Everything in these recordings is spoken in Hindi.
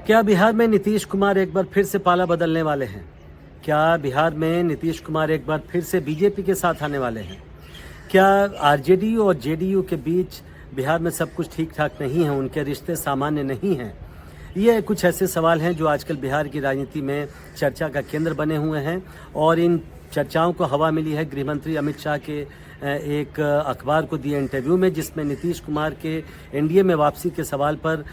क्या बिहार में नीतीश कुमार एक बार फिर से पाला बदलने वाले हैं? क्या बिहार में नीतीश कुमार एक बार फिर से बीजेपी के साथ आने वाले हैं? क्या आरजेडी और जेडीयू के बीच बिहार में सब कुछ ठीक ठाक नहीं है, उनके रिश्ते सामान्य नहीं हैं? ये कुछ ऐसे सवाल हैं जो आजकल बिहार की राजनीति में चर्चा का केंद्र बने हुए हैं और इन चर्चाओं को हवा मिली है गृहमंत्री अमित शाह के एक अखबार को दिए इंटरव्यू में, जिसमें नीतीश कुमार के एनडीए में वापसी के सवाल पर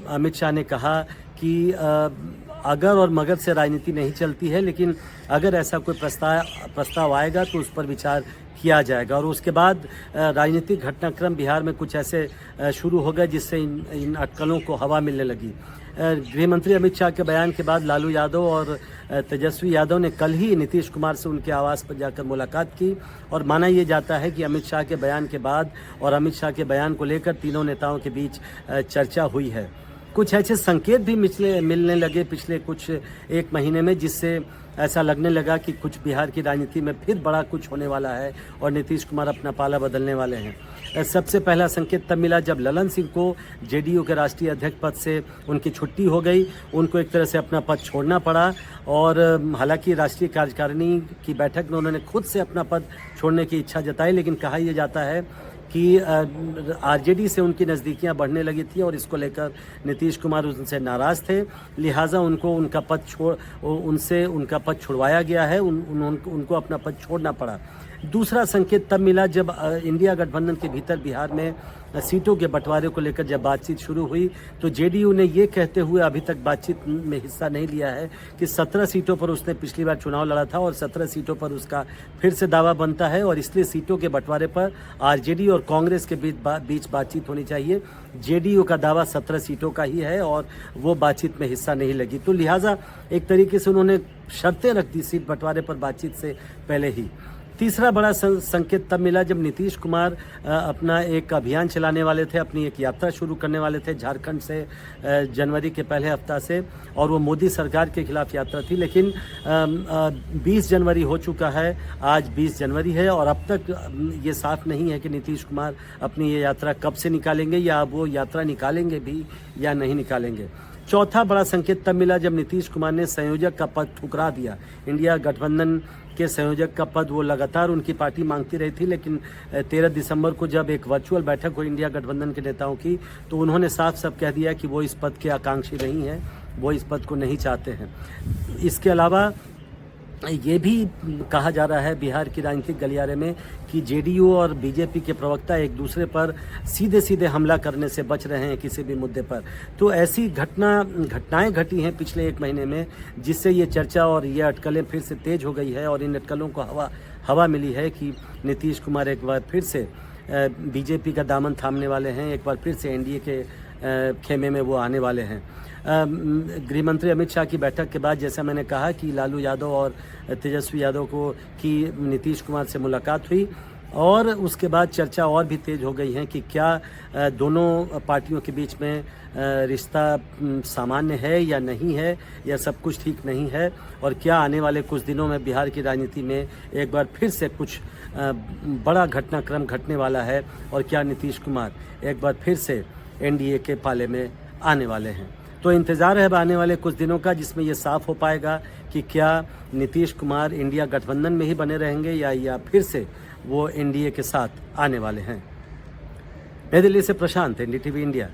अमित शाह ने कहा कि अगर और मगर से राजनीति नहीं चलती है, लेकिन अगर ऐसा कोई प्रस्ताव आएगा तो उस पर विचार किया जाएगा। और उसके बाद राजनीतिक घटनाक्रम बिहार में कुछ ऐसे शुरू हो गए जिससे इन अटकलों को हवा मिलने लगी। गृहमंत्री अमित शाह के बयान के बाद लालू यादव और तेजस्वी यादव ने कल ही नीतीश कुमार से उनके आवास पर जाकर मुलाकात की और माना यह जाता है कि अमित शाह के बयान के बाद और अमित शाह के बयान को लेकर तीनों नेताओं के बीच चर्चा हुई है। कुछ ऐसे संकेत भी मिलने लगे पिछले कुछ एक महीने में, जिससे ऐसा लगने लगा कि कुछ बिहार की राजनीति में फिर बड़ा कुछ होने वाला है और नीतीश कुमार अपना पाला बदलने वाले हैं। सबसे पहला संकेत तब मिला जब ललन सिंह को जेडीयू के राष्ट्रीय अध्यक्ष पद से उनकी छुट्टी हो गई। उनको एक तरह से अपना पद छोड़ना पड़ा और हालांकि राष्ट्रीय कार्यकारिणी की बैठक में उन्होंने खुद से अपना पद छोड़ने की इच्छा जताई, लेकिन कहा यह जाता है कि आरजेडी से उनकी नज़दीकियां बढ़ने लगी थी और इसको लेकर नीतीश कुमार उनसे नाराज़ थे, लिहाजा उनका पद छुड़वाया गया है, उनको अपना पद छोड़ना पड़ा। दूसरा संकेत तब मिला जब इंडिया गठबंधन के भीतर बिहार में सीटों के बंटवारे को लेकर जब बातचीत शुरू हुई तो जेडीयू ने ये कहते हुए अभी तक बातचीत में हिस्सा नहीं लिया है कि 17 सीटों पर उसने पिछली बार चुनाव लड़ा था और 17 सीटों पर उसका फिर से दावा बनता है और इसलिए सीटों के बंटवारे पर आरजेडी और कांग्रेस के बीच बातचीत होनी चाहिए। जेडीयू का दावा 17 सीटों का ही है और वो बातचीत में हिस्सा नहीं लगी, तो लिहाजा एक तरीके से उन्होंने शर्तें रख दी सीट बंटवारे पर बातचीत से पहले ही। तीसरा बड़ा संकेत तब मिला जब नीतीश कुमार अपना एक अभियान चलाने वाले थे, अपनी एक यात्रा शुरू करने वाले थे झारखंड से जनवरी के पहले हफ्ता से, और वो मोदी सरकार के खिलाफ यात्रा थी। लेकिन 20 जनवरी हो चुका है, आज 20 जनवरी है और अब तक ये साफ नहीं है कि नीतीश कुमार अपनी ये यात्रा कब से निकालेंगे या वो यात्रा निकालेंगे भी या नहीं निकालेंगे। चौथा बड़ा संकेत तब मिला जब नीतीश कुमार ने संयोजक का पद ठुकरा दिया। इंडिया गठबंधन के संयोजक का पद वो लगातार उनकी पार्टी मांगती रही थी, लेकिन 13 दिसंबर को जब एक वर्चुअल बैठक हुई इंडिया गठबंधन के नेताओं की तो उन्होंने साफ साफ कह दिया कि वो इस पद के आकांक्षी नहीं है, वो इस पद को नहीं चाहते हैं। इसके अलावा ये भी कहा जा रहा है बिहार की राजनीतिक गलियारे में कि जेडीयू और बीजेपी के प्रवक्ता एक दूसरे पर सीधे सीधे हमला करने से बच रहे हैं किसी भी मुद्दे पर। तो ऐसी घटनाएं घटी हैं पिछले एक महीने में, जिससे ये चर्चा और ये अटकलें फिर से तेज हो गई है और इन अटकलों को हवा मिली है कि नीतीश कुमार एक बार फिर से बीजेपी का दामन थामने वाले हैं, एक बार फिर से एनडीए के खेमे में वो आने वाले हैं। गृहमंत्री अमित शाह की बैठक के बाद जैसा मैंने कहा कि लालू यादव और तेजस्वी यादव की नीतीश कुमार से मुलाकात हुई और उसके बाद चर्चा और भी तेज हो गई है कि क्या दोनों पार्टियों के बीच में रिश्ता सामान्य है या नहीं है, या सब कुछ ठीक नहीं है, और क्या आने वाले कुछ दिनों में बिहार की राजनीति में एक बार फिर से कुछ बड़ा घटनाक्रम घटने वाला है और क्या नीतीश कुमार एक बार फिर से एनडीए के पाले में आने वाले हैं। तो इंतज़ार है आने वाले कुछ दिनों का, जिसमें ये साफ हो पाएगा कि क्या नीतीश कुमार इंडिया गठबंधन में ही बने रहेंगे या फिर से वो एनडीए के साथ आने वाले हैं। नई दिल्ली से प्रशांत, एनडीटीवी इंडिया।